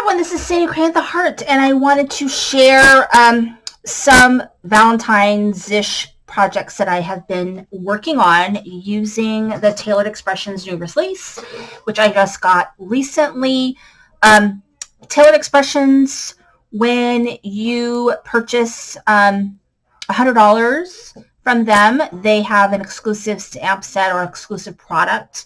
everyone, this is Sadie Creating the Heart, and I wanted to share some Valentine's-ish projects that I have been working on using the Tailored Expressions new release, which I just got recently. Tailored Expressions, when you purchase $100 from them, they have an exclusive stamp set or exclusive product.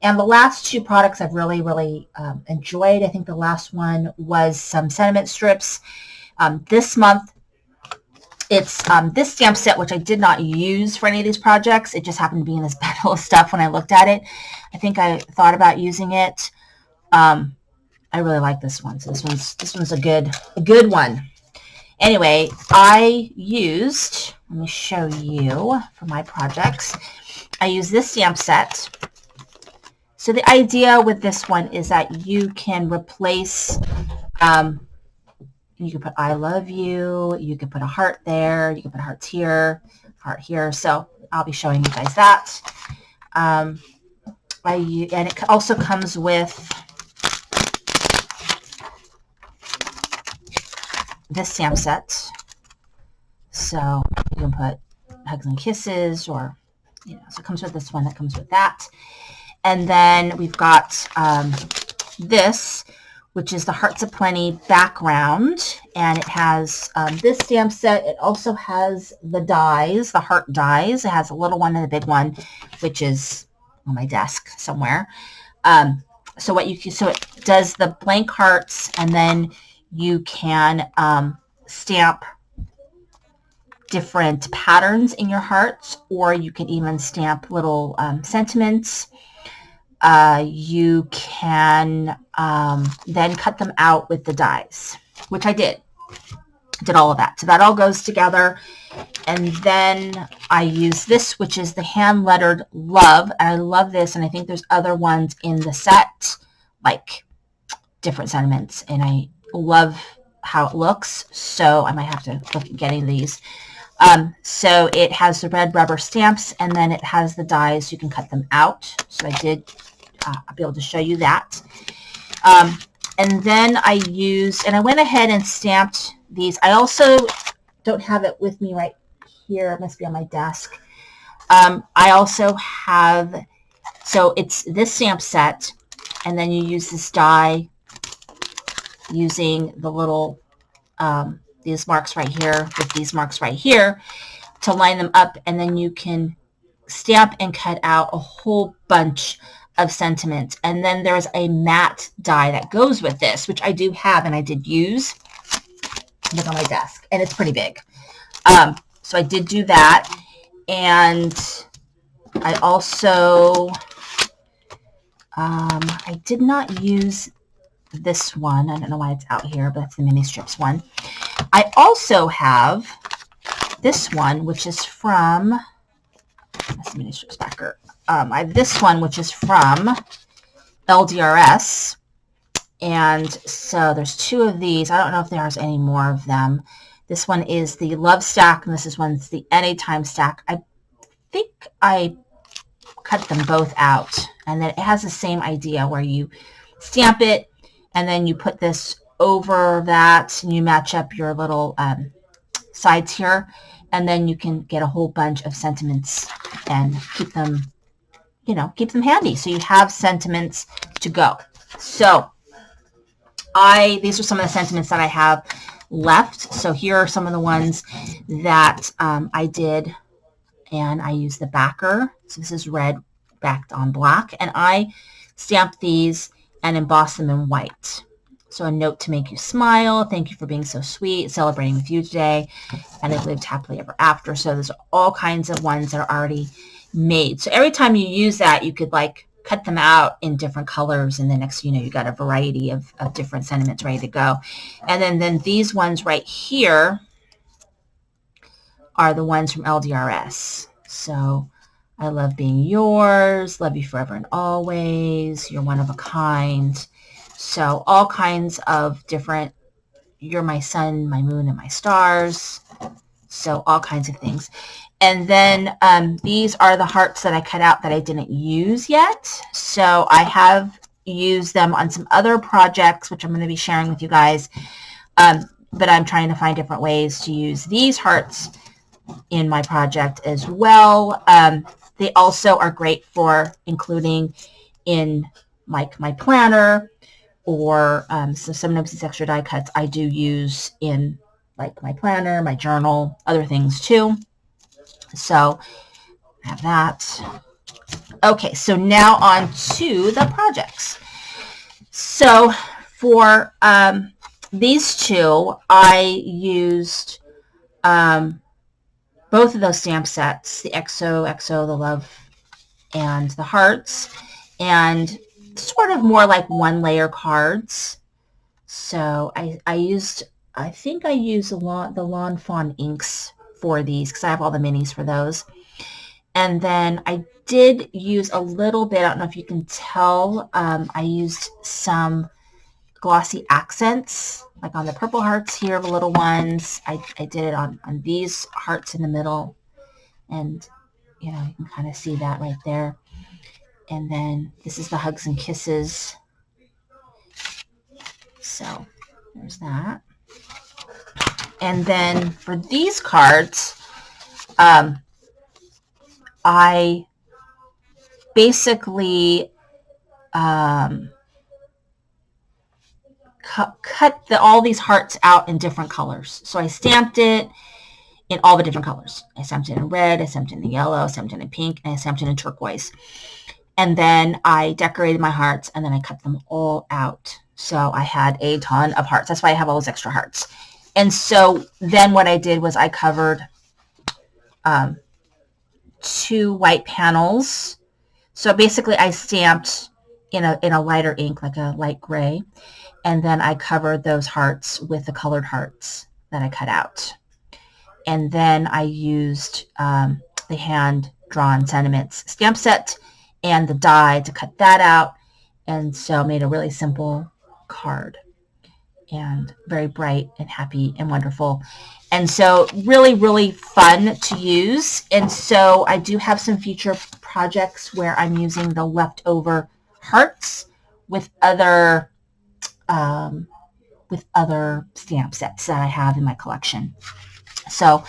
And the last two products I've really enjoyed. I think the last one was some sentiment strips. This month, it's this stamp set, which I did not use for any of these projects. It just happened to be in this bundle of stuff when I looked at it. I think I thought about using it. I really like this one. So this one's a good one. Anyway, I used, let me show you for my projects. I used this stamp set. So the idea with this one is that you can replace, you can put I love you, you can put a heart there, you can put hearts here, heart here. So I'll be showing you guys that. And it also comes with this stamp set. So you can put hugs and kisses, or, so it comes with this one, that comes with that. And then we've got this, which is the Hearts of Plenty background, and it has this stamp set. It also has the dies, the heart dies. It has a little one and a big one, which is on my desk somewhere. So it does the blank hearts, and then you can stamp different patterns in your hearts, or you can even stamp little sentiments. You can then cut them out with the dies, which I did all of that. So that all goes together. And then I use this, which is the hand-lettered love. And I love this, and I think there's other ones in the set, like different sentiments, and I love how it looks. So I might have to look at getting these. So it has the red rubber stamps, and then it has the dies. You can cut them out. So I did I'll be able to show you that. And then I went ahead and stamped these. I also don't have it with me right here. It must be on my desk. I also have, so it's this stamp set, and then you use this die using the little, these marks right here with these marks right here to line them up, and then you can stamp and cut out a whole bunch of sentiments. And then there's a matte die that goes with this, which I do have and I did use. It's on my desk, and it's pretty big. So I did do that, and I also I did not use this one. I don't know why it's out here, but that's the mini strips one. I also have this one, which is from, that's the mini strips backer. I have this one, which is from LDRS. And so there's two of these. I don't know if there's any more of them. This one is the Love Stack, and this one's the Anytime Stack. I think I cut them both out. And then it has the same idea where you stamp it, and then you put this over that, and you match up your little sides here. And then you can get a whole bunch of sentiments and keep them, keep them handy. So you have sentiments to go. So these are some of the sentiments that I have left. So here are some of the ones that I did, and I used the backer. So this is red backed on black, and I stamped these and embossed them in white. So a note to make you smile. Thank you for being so sweet. Celebrating with you today. And they've lived happily ever after. So there's all kinds of ones that are already made. So every time you use that, you could cut them out in different colors, and then next thing you know, you got a variety of different sentiments ready to go. And then these ones right here are the ones from LDRS. So I love being yours, love you forever and always, you're one of a kind. So all kinds of different, you're my sun, my moon, and my stars. So all kinds of things. And then these are the hearts that I cut out that I didn't use yet. So I have, use them on some other projects, which I'm going to be sharing with you guys. But I'm trying to find different ways to use these hearts in my project as well. They also are great for including in like my planner, or so sometimes these extra die cuts I do use in like my planner, my journal, other things too. So I have that. Okay, so now on to the projects. So for these two, I used both of those stamp sets, the XO, the Love, and the Hearts, and sort of more like one layer cards. So I think I used the Lawn Fawn inks for these because I have all the minis for those. And then I did use a little bit, I don't know if you can tell, I used some glossy accents, like on the purple hearts here, the little ones. I did it on these hearts in the middle, and you know, you can kind of see that right there. And then this is the Hugs and Kisses. So there's that. And then for these cards, I basically cut all these hearts out in different colors. So I stamped it in all the different colors. I stamped it in red, I stamped it in yellow, I stamped it in pink, and I stamped it in turquoise. And then I decorated my hearts, and then I cut them all out. So I had a ton of hearts. That's why I have all those extra hearts. And so then what I did was I covered 2 white panels. So basically I stamped in a lighter ink, like a light gray, and then I covered those hearts with the colored hearts that I cut out. And then I used the hand-drawn sentiments stamp set and the die to cut that out. And so made a really simple card, and very bright and happy and wonderful. And so really, really fun to use. And so I do have some future projects where I'm using the leftover hearts with other stamp sets that I have in my collection. So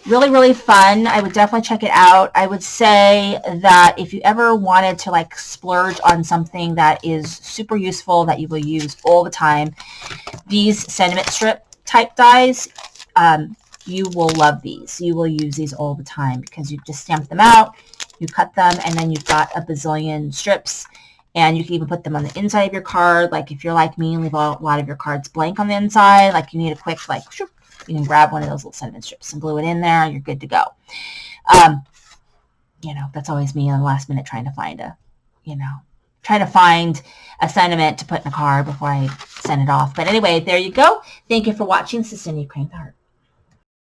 really, really fun. I would definitely check it out. I would say that if you ever wanted to like splurge on something that is super useful, that you will use all the time, these sentiment strip type dies, you will love these. You will use these all the time because you just stamp them out, you cut them, and then you've got a bazillion strips. And you can even put them on the inside of your card. Like if you're like me and leave a lot of your cards blank on the inside, like you need a quick like, shoop, you can grab one of those little sentiment strips and glue it in there, and you're good to go. You know, that's always me in the last minute trying to find a sentiment to put in a card before I send it off. But anyway, there you go. Thank you for watching. This is Cindy Crane Art.